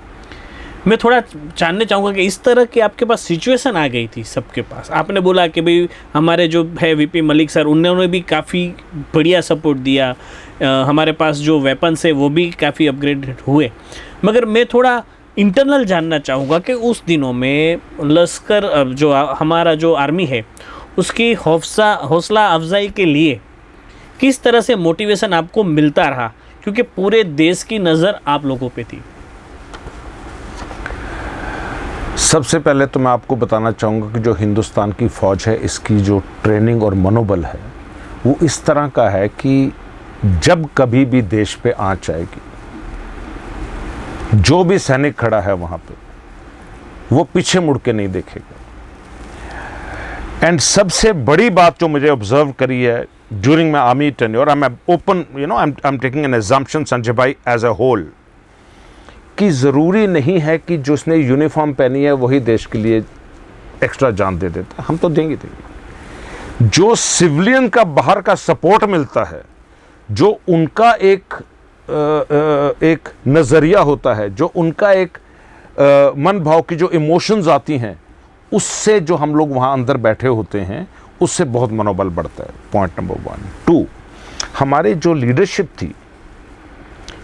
मैं थोड़ा जानना चाहूँगा कि इस तरह की आपके पास सिचुएशन आ गई थी सबके पास। आपने बोला कि भाई हमारे जो है वीपी मलिक सर, उन्होंने भी काफ़ी बढ़िया सपोर्ट दिया, हमारे पास जो वेपन्स है वो भी काफ़ी अपग्रेडेड हुए। मगर मैं थोड़ा इंटरनल जानना चाहूँगा कि उस दिनों में लश्कर, जो हमारा जो आर्मी है, उसकी हौसला अफजाई के लिए किस तरह से मोटिवेशन आपको मिलता रहा, क्योंकि पूरे देश की नज़र आप लोगों पे थी। सबसे पहले तो मैं आपको बताना चाहूँगा कि जो हिंदुस्तान की फ़ौज है, इसकी जो ट्रेनिंग और मनोबल है वो इस तरह का है कि जब कभी भी देश पे आँच आएगी, जो भी सैनिक खड़ा है वहाँ पे वो पीछे मुड़ के नहीं देखेगा। एंड सबसे बड़ी बात जो मुझे ऑब्जर्व करी है during my army tenure, I am open, I am taking an exemption Sanjay भाई एज अ होल, कि ज़रूरी नहीं है कि जो उसने यूनिफॉर्म पहनी है वही देश के लिए एक्स्ट्रा जान दे देता है, हम तो देंगे। जो सिविलियन का बाहर का सपोर्ट मिलता है, जो उनका एक नज़रिया होता है, जो उनका एक मन भाव की जो इमोशंस आती हैं, उससे जो हम लोग वहाँ अंदर बैठे होते हैं उससे बहुत मनोबल बढ़ता है। Point number 1। 2, हमारी जो लीडरशिप थी,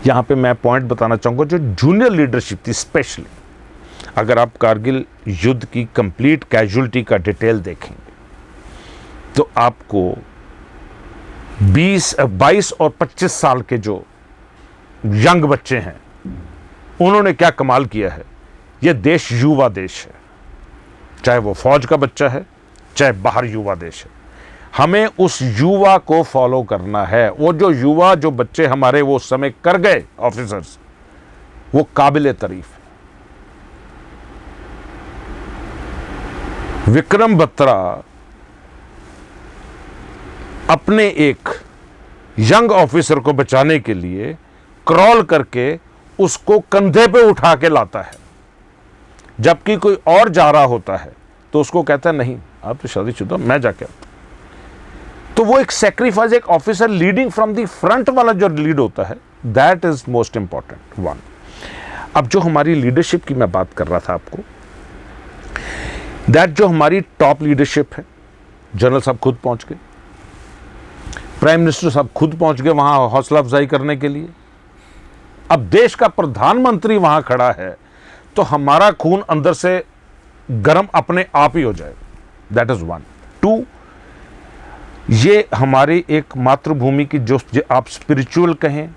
यहाँ पे मैं पॉइंट बताना चाहूँगा, जो जूनियर लीडरशिप थी स्पेशली, अगर आप कारगिल युद्ध की कंप्लीट कैजुअलिटी का डिटेल देखेंगे तो आपको 22 और 25 साल के जो यंग बच्चे हैं, उन्होंने क्या कमाल किया है। यह देश युवा देश है, चाहे वो फौज का बच्चा है, चाहे बाहर युवा देश है। हमें उस युवा को फॉलो करना है। वो जो युवा, जो बच्चे हमारे वो उस समय कर गए ऑफिसर्स, वो काबिल तारीफ है। विक्रम बत्रा अपने एक यंग ऑफिसर को बचाने के लिए क्रॉल करके उसको कंधे पे उठा के लाता है, जबकि कोई और जा रहा होता है तो उसको कहता है नहीं आप तो शादीशुदा, मैं जाके आता। तो वो एक सेक्रीफाइस, एक officer leading from the front वाला जो लीड होता है, that is most important one. अब जो हमारी लीडरशिप की मैं बात कर रहा था आपको, दैट जो हमारी टॉप लीडरशिप है, जनरल साहब खुद पहुंच गए, प्राइम मिनिस्टर साहब खुद पहुंच गए वहां हौसला अफजाई करने के लिए। अब देश का प्रधानमंत्री वहां खड़ा है तो हमारा खून अंदर से गर्म अपने आप ही हो जाएगा। That is one. टू, ये हमारी एक मातृभूमि की जो आप स्पिरिचुअल कहें,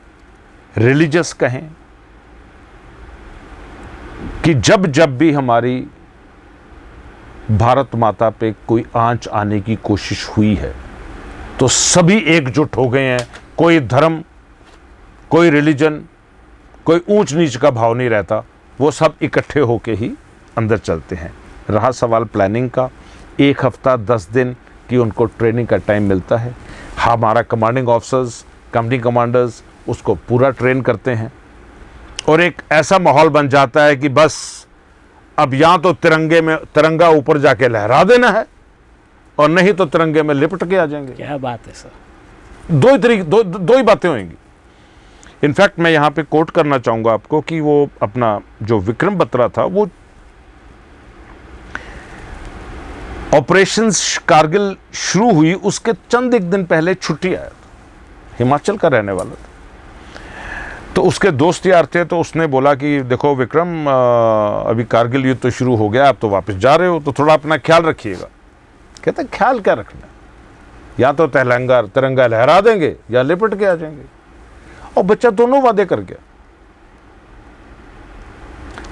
रिलीजियस कहें, कि जब जब भी हमारी भारत माता पे कोई आंच आने की कोशिश हुई है तो सभी एकजुट हो गए हैं। कोई धर्म, कोई रिलीजन, कोई ऊंच नीच का भाव नहीं रहता, वो सब इकट्ठे होके ही अंदर चलते हैं। रहा सवाल प्लानिंग का, 1 हफ्ता 10 दिन की उनको ट्रेनिंग का टाइम मिलता है। हमारा कमांडिंग ऑफिसर्स, कंपनी कमांडर्स उसको पूरा ट्रेन करते हैं और एक ऐसा माहौल बन जाता है कि बस अब या तो तिरंगा ऊपर जाके लहरा देना है और नहीं तो तिरंगे में लिपट के आ जाएंगे। क्या बात है सर। दो ही बातें होंगी। इनफैक्ट मैं यहां पे कोट करना चाहूंगा आपको कि वो अपना जो विक्रम बत्रा था, वो ऑपरेशन कारगिल शुरू हुई उसके चंद एक दिन पहले छुट्टी आया था, हिमाचल का रहने वाला था। तो उसके दोस्त यार थे, तो उसने बोला कि देखो विक्रम, अभी कारगिल युद्ध तो शुरू हो गया, आप तो वापस जा रहे हो, तो थोड़ा अपना ख्याल रखिएगा। कहते ख्याल क्या रखना, या तो तिरंगा लहरा देंगे या लिपट के आ जाएंगे। और बच्चा दोनों वादे कर गया।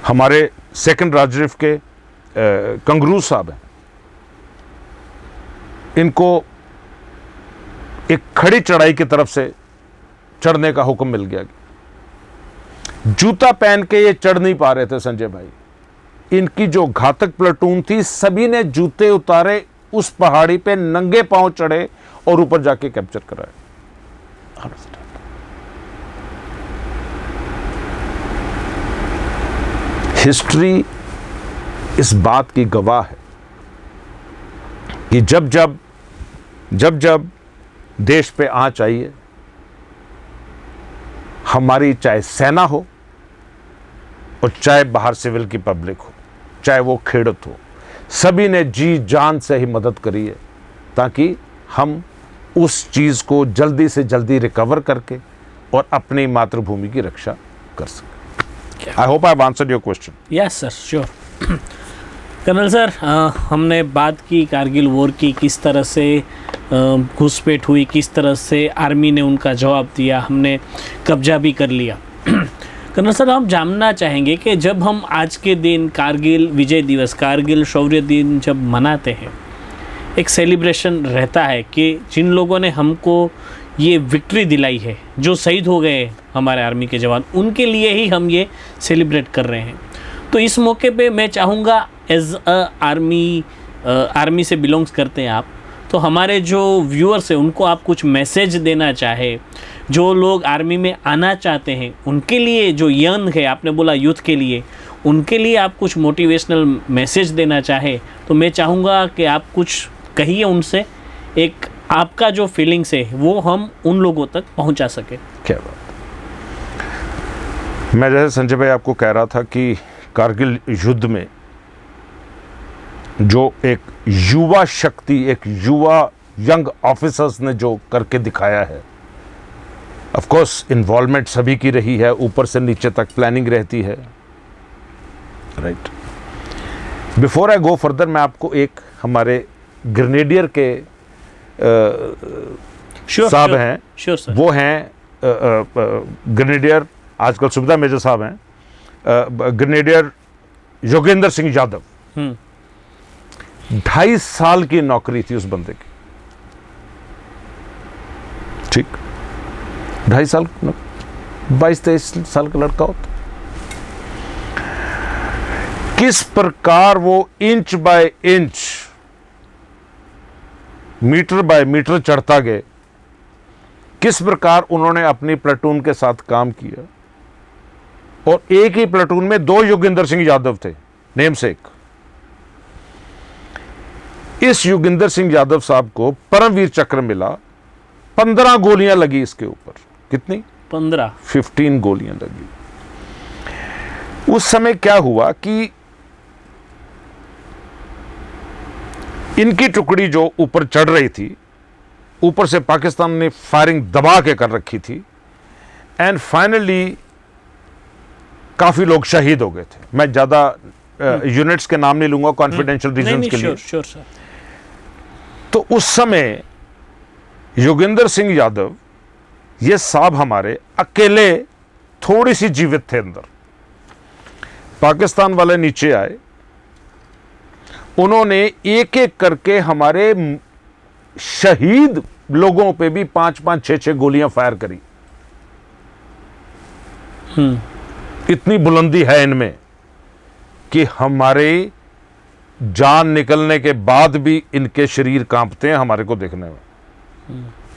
हमारे सेकंड राजरिफ के कंगरू साहब हैं, इनको एक खड़ी चढ़ाई की तरफ से चढ़ने का हुक्म मिल गया। जूता पहन के ये चढ़ नहीं पा रहे थे संजय भाई। इनकी जो घातक प्लेटून थी, सभी ने जूते उतारे, उस पहाड़ी पे नंगे पांव चढ़े और ऊपर जाके कैप्चर कराए। हिस्ट्री इस बात की गवाह है कि जब जब देश पे आंच आई है, हमारी चाहे सेना हो और चाहे बाहर सिविल की पब्लिक हो, चाहे वो खेड़त हो, सभी ने जी जान से ही मदद करी है ताकि हम उस चीज़ को जल्दी से जल्दी रिकवर करके और अपनी मातृभूमि की रक्षा कर सकें। I hope I have answered your question. Yes sir, sure. Colonel sir, हमने बात की कारगिल वॉर की, किस तरह से घुसपैठ हुई, किस तरह से आर्मी ने उनका जवाब दिया, हमने कब्जा भी कर लिया। कर्नल सर, हम जानना चाहेंगे कि जब हम आज के दिन कारगिल विजय दिवस, कारगिल शौर्य दिन जब मनाते हैं, एक सेलिब्रेशन रहता है कि जिन लोगों ने हमको ये विक्ट्री दिलाई है, जो शहीद हो गए हमारे आर्मी के जवान, उनके लिए ही हम ये सेलिब्रेट कर रहे हैं। तो इस मौके पे मैं चाहूँगा, एज अ आर्मी से बिलोंग्स करते हैं आप, तो हमारे जो व्यूअर्स हैं उनको आप कुछ मैसेज देना चाहे, जो लोग आर्मी में आना चाहते हैं उनके लिए, जो यंग है, आपने बोला यूथ के लिए, उनके लिए आप कुछ मोटिवेशनल मैसेज देना चाहे, तो मैं चाहूँगा कि आप कुछ कहिए उनसे, एक आपका जो फीलिंग्स है वो हम उन लोगों तक पहुँचा सके। क्या बात। मैं जैसे संजय भाई आपको कह रहा था कि कारगिल युद्ध में जो एक युवा शक्ति, एक युवा यंग ऑफिसर्स ने जो करके दिखाया है, ऑफ कोर्स इन्वॉल्वमेंट सभी की रही है, ऊपर से नीचे तक प्लानिंग रहती है, right. Before I go further, मैं आपको एक हमारे ग्रेनेडियर के साहब हैं, श्योर सर, वो हैं ग्रेनेडियर, आजकल सुविधा मेजर साहब हैं, ग्रेनेडियर योगेंद्र सिंह यादव। 2.5 साल की नौकरी थी उस बंदे की, ठीक, 2.5 साल, 22-23 साल का लड़का होता। किस प्रकार वो inch by inch, metre by metre चढ़ता गए, किस प्रकार उन्होंने अपनी प्लेटून के साथ काम किया। और एक ही प्लेटून में 2 योगेंद्र सिंह यादव थे, नेम सेक। इस योगेंद्र सिंह यादव साहब को परमवीर चक्र मिला। 15 गोलियां लगी इसके ऊपर। कितनी? 15 गोलियां लगी। उस समय क्या हुआ कि इनकी टुकड़ी जो ऊपर चढ़ रही थी, ऊपर से पाकिस्तान ने फायरिंग दबा के कर रखी थी, एंड फाइनली काफी लोग शहीद हो गए थे। मैं ज्यादा यूनिट्स के नाम नहीं लूंगा कॉन्फिडेंशियल रीजंस के लिए। Sure sir. तो उस समय योगेंद्र सिंह यादव, ये साहब हमारे अकेले थोड़ी सी जीवित थे अंदर। पाकिस्तान वाले नीचे आए, उन्होंने एक एक करके हमारे शहीद लोगों पे भी 5-5, 6-6 गोलियां फायर करी। इतनी बुलंदी है इनमें कि हमारे जान निकलने के बाद भी इनके शरीर कांपते हैं हमारे को देखने में,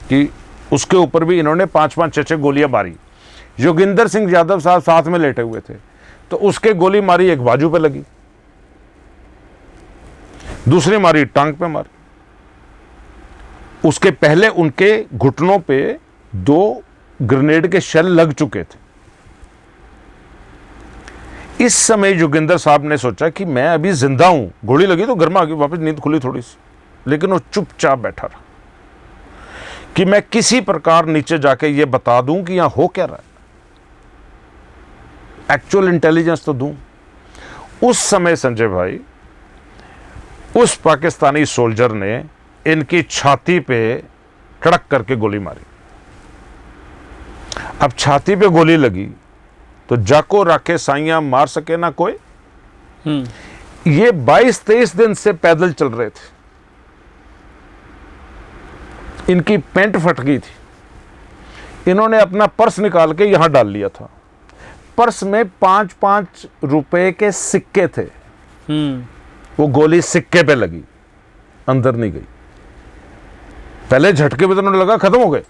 कि उसके ऊपर भी इन्होंने 5-5, 6-6 गोलियां मारी। योगेंद्र सिंह यादव साहब साथ में लेटे हुए थे, तो उसके गोली मारी, एक बाजू पे लगी, दूसरी मारी टांग पे मारी। उसके पहले उनके घुटनों पे 2 ग्रेनेड के शेल लग चुके थे। इस समय योगेंद्र साहब ने सोचा कि मैं अभी जिंदा हूं, गोली लगी तो घर में आ गई, वापस नींद खुली थोड़ी सी, लेकिन वो चुपचाप बैठा रहा कि मैं किसी प्रकार नीचे जाके ये बता दूं कि यहां हो क्या रहा है, एक्चुअल इंटेलिजेंस तो दूं। उस समय संजय भाई, उस पाकिस्तानी सोल्जर ने इनकी छाती पे टड़क करके गोली मारी। अब छाती पे गोली लगी तो जाको राखे साइयां मार सके ना कोई। ये 22-23 दिन से पैदल चल रहे थे, इनकी पैंट फट गई थी, इन्होंने अपना पर्स निकाल के यहां डाल लिया था। पर्स में 5-5 रुपए के सिक्के थे। वो गोली सिक्के पे लगी, अंदर नहीं गई। पहले झटके में तो उन्हें लगा खत्म हो गए,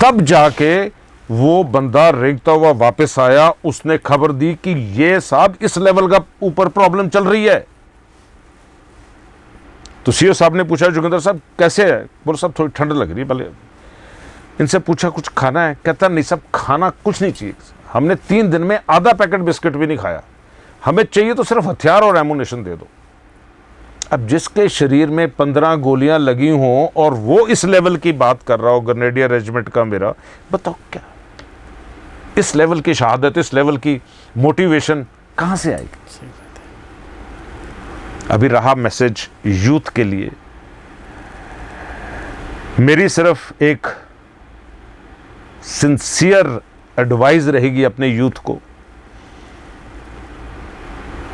तब जाके वो बंदा रेंगता हुआ वापस आया। उसने खबर दी कि ये साहब इस लेवल का ऊपर प्रॉब्लम चल रही है। तो सीओ साहब ने पूछा, जोगिंदर साहब कैसे है? बोले साहब थोड़ी ठंड लग रही है। भले इनसे पूछा कुछ खाना है? कहता नहीं साहब खाना कुछ नहीं चाहिए, हमने 3 दिन में आधा पैकेट बिस्किट भी नहीं खाया, हमें चाहिए तो सिर्फ हथियार और एमुनेशन दे दो। अब जिसके शरीर में 15 गोलियां लगी हों और वो इस लेवल की बात कर रहा हो, ग्रेनेडियर रेजिमेंट का मेरा, बताओ क्या इस लेवल की शहादत, इस लेवल की मोटिवेशन कहां से आएगी? अभी रहा मैसेज यूथ के लिए, मेरी सिर्फ एक सिंसियर एडवाइस रहेगी अपने यूथ को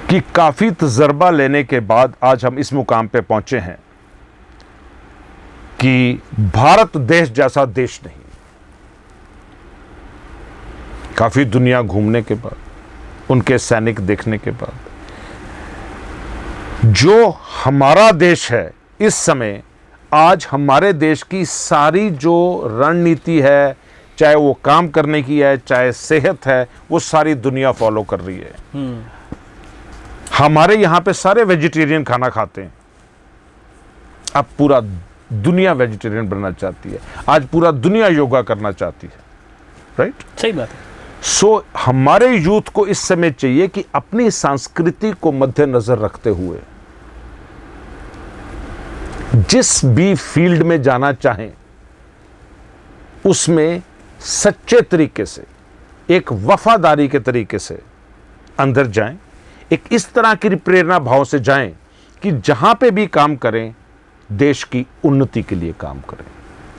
कि काफी तजर्बा लेने के बाद आज हम इस मुकाम पे पहुंचे हैं कि भारत देश जैसा देश नहीं। काफी दुनिया घूमने के बाद, उनके सैनिक देखने के बाद, जो हमारा देश है इस समय, आज हमारे देश की सारी जो रणनीति है, चाहे वो काम करने की है, चाहे सेहत है, वो सारी दुनिया फॉलो कर रही है। हमारे यहां पे सारे वेजिटेरियन खाना खाते हैं, अब पूरा दुनिया वेजिटेरियन बनना चाहती है, आज पूरा दुनिया योगा करना चाहती है, राइट? सही बात है। सो हमारे यूथ को इस समय चाहिए कि अपनी संस्कृति को मद्देनजर रखते हुए जिस भी फील्ड में जाना चाहें उसमें सच्चे तरीके से, एक वफादारी के तरीके से अंदर जाएं, एक इस तरह की प्रेरणा भाव से जाएं कि जहां पे भी काम करें देश की उन्नति के लिए काम करें,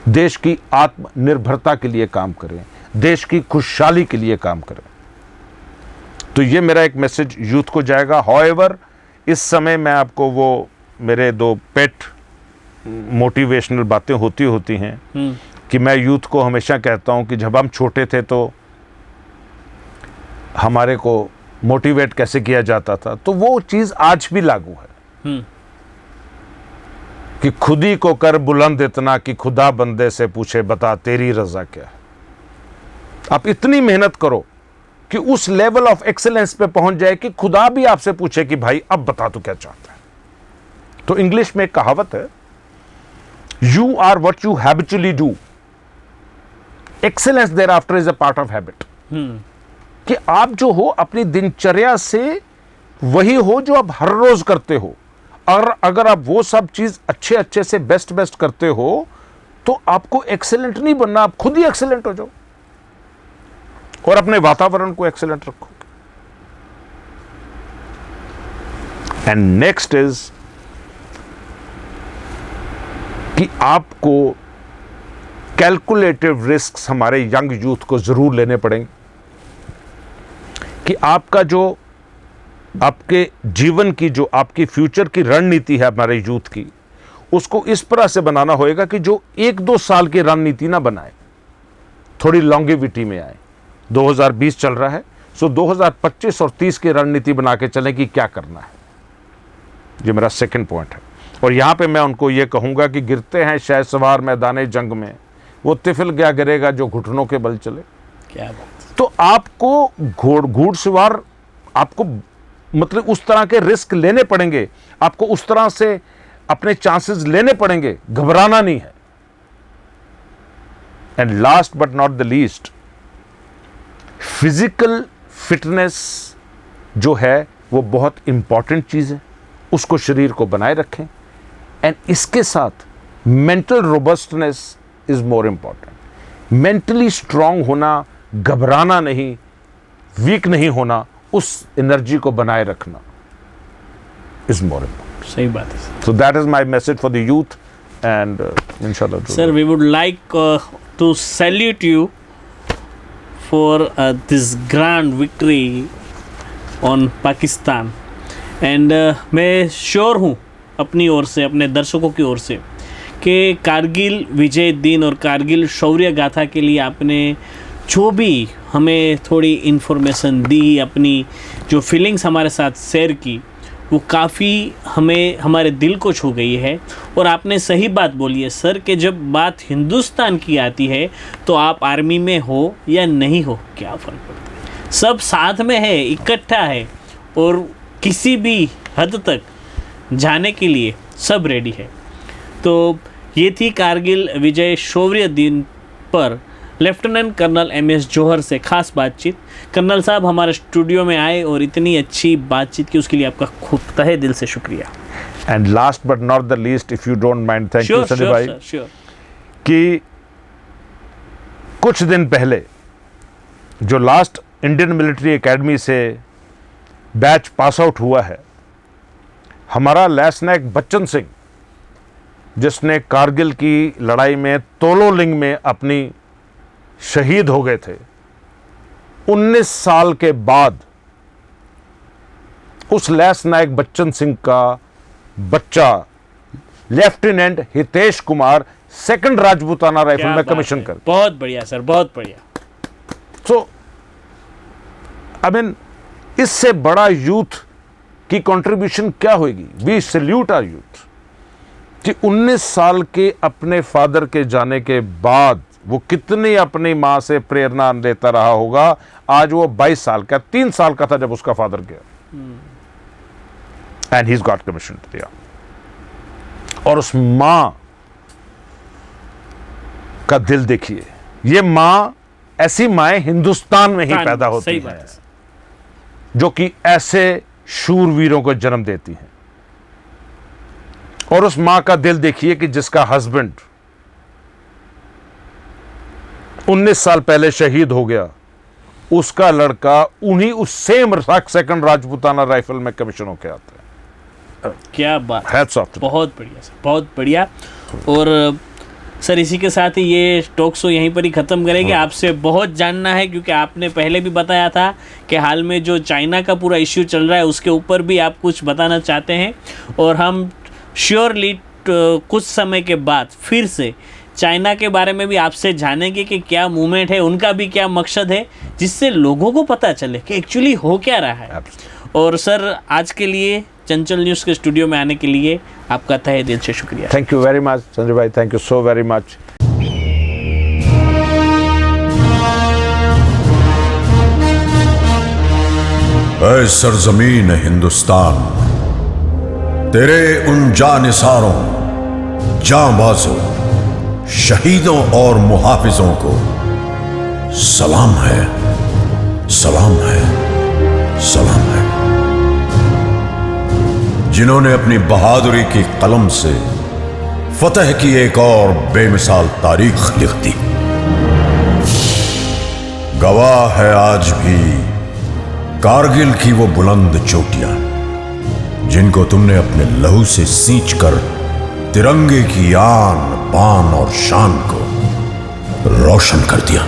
देश की आत्मनिर्भरता के लिए काम करें, देश की खुशहाली के लिए काम करें। तो ये मेरा एक मैसेज यूथ को जाएगा। हाउएवर इस समय मैं आपको वो मेरे 2 पेट मोटिवेशनल बातें होती हैं कि मैं यूथ को हमेशा कहता हूं कि जब हम छोटे थे तो हमारे को मोटिवेट कैसे किया जाता था, तो वो चीज आज भी लागू है कि खुद ही को कर बुलंद इतना कि खुदा बंदे से पूछे बता तेरी रजा क्या है। आप इतनी मेहनत करो कि उस लेवल ऑफ एक्सेलेंस पे पहुंच जाए कि खुदा भी आपसे पूछे कि भाई अब बता तू क्या चाहता है। तो इंग्लिश में एक कहावत है, you are what you habitually do, excellence thereafter is a part of habit. कि आप जो हो अपनी दिनचर्या से वही हो जो आप हर रोज करते हो, और अगर आप वो सब चीज अच्छे से बेस्ट करते हो तो आपको एक्सेलेंट नहीं बनना, आप खुद ही एक्सेलेंट हो जाओ और अपने वातावरण को एक्सेलेंट रखो। एंड नेक्स्ट इज कि आपको कैलकुलेटिव रिस्क्स हमारे यंग यूथ को जरूर लेने पड़ेंगे कि आपका जो आपके जीवन की जो आपकी फ्यूचर की रणनीति है हमारे यूथ की, उसको इस तरह से बनाना होएगा कि जो 1-2 साल की रणनीति ना बनाए, थोड़ी लॉन्गेविटी में आए। 2020 चल रहा है, सो 2025 और 30 की रणनीति बना के चलें कि क्या करना है। ये मेरा सेकंड पॉइंट है। और यहां पे मैं उनको ये कहूंगा कि गिरते हैं शहसवार मैदाने जंग में, वो तिफिल क्या गिरेगा जो घुटनों के बल चले। क्या बात। तो आपको घुड़सवार आपको मतलब उस तरह के रिस्क लेने पड़ेंगे, आपको उस तरह से अपने चांसेस लेने पड़ेंगे, घबराना नहीं है। And last but not the least, physical fitness जो है वो बहुत इंपॉर्टेंट चीज है, उसको शरीर को बनाए रखें। एंड इसके साथ mental robustness is more important. Mentally strong होना, घबराना नहीं, वीक नहीं होना, उस एनर्जी को बनाए रखना इज मोर इंपॉर्टेंट। सही बात है। So that is my message for the youth and इंशाल्लाह। Sir, we would like to salute you for this grand victory on Pakistan. And मैं श्योर हूँ अपनी ओर से, अपने दर्शकों की ओर से, कि कारगिल विजय दिन और कारगिल शौर्य गाथा के लिए आपने जो भी हमें थोड़ी इन्फॉर्मेशन दी, अपनी जो फीलिंग्स हमारे साथ शेयर की, वो काफ़ी हमें हमारे दिल को छू गई है। और आपने सही बात बोली है सर कि जब बात हिंदुस्तान की आती है तो आप आर्मी में हो या नहीं हो, क्या फ़र्क पड़ता है, सब साथ में है, इकट्ठा है और किसी भी हद तक जाने के लिए सब रेडी है। तो ये थी कारगिल विजय शौर्य दिन पर लेफ्टिनेंट कर्नल MS जौहर से खास बातचीत। कर्नल साहब हमारे स्टूडियो में आए और इतनी अच्छी बातचीत की, उसके लिए आपका खूब तहे दिल से शुक्रिया। And last but not the least, if you don't mind, thank you Sunny भाई, कि कुछ दिन पहले जो लास्ट इंडियन मिलिट्री एकेडमी से बैच पास आउट हुआ है, हमारा लेफ्टिनेंट बच्चन सिंह, जिसने कारगिल की लड़ाई में तोलोलिंग में अपनी शहीद हो गए थे, 19 साल के बाद उस लेफ्टिनेंट बच्चन सिंह का बच्चा lieutenant Hitesh Kumar 2nd Rajputana rifle में कमीशन कर। बहुत बढ़िया सर, बहुत बढ़िया। सो आई मीन, इससे बड़ा यूथ की कंट्रीब्यूशन क्या होगी। वी सैल्यूट आवर यूथ कि 19 साल के अपने फादर के जाने के बाद वो कितनी अपनी मां से प्रेरणा लेता रहा होगा। आज वो 22 साल का, 3 साल का था जब उसका फादर गया, and he is got commission दिया। और उस मां का दिल देखिए, ये मां, ऐसी माएं हिंदुस्तान में ही पैदा होती हैं जो कि ऐसे शूरवीरों को जन्म देती हैं। और उस मां का दिल देखिए कि जिसका हस्बैंड 19 साल पहले शहीद हो गया, उसका लड़का उन्हीं उस सेम 2nd राजपूताना राइफल में कमीशन होकर आता है। क्या बात, Hats off to them. बहुत बढ़िया सर, बहुत बढ़िया। और सर इसी के साथ ही ये टॉक शो यहीं पर ही ख़त्म करेंगे। आपसे बहुत जानना है, क्योंकि आपने पहले भी बताया था कि हाल में जो चाइना का पूरा इश्यू चल रहा है उसके ऊपर भी आप कुछ बताना चाहते हैं, और हम श्योरली कुछ समय के बाद फिर से चाइना के बारे में भी आपसे जानेंगे कि क्या मूवमेंट है, उनका भी क्या मकसद है, जिससे लोगों को पता चले कि एक्चुअली हो क्या रहा है। और सर आज के लिए चंचल न्यूज़ के स्टूडियो में आने के लिए आपका तहे दिल से शुक्रिया। Thank you very much, Sanjay bhai. Thank you so very much. ऐ सरजमीन हिंदुस्तान, तेरे उन जानिसारों, जांबाजों, शहीदों और मुहाफिजों को सलाम है, सलाम है, सलाम है, जिन्होंने अपनी बहादुरी की कलम से फतह की एक और बेमिसाल तारीख लिख दी। गवाह है आज भी कारगिल की वो बुलंद चोटियां, जिनको तुमने अपने लहू से सींचकर तिरंगे की आन, बान और शान को रोशन कर दिया।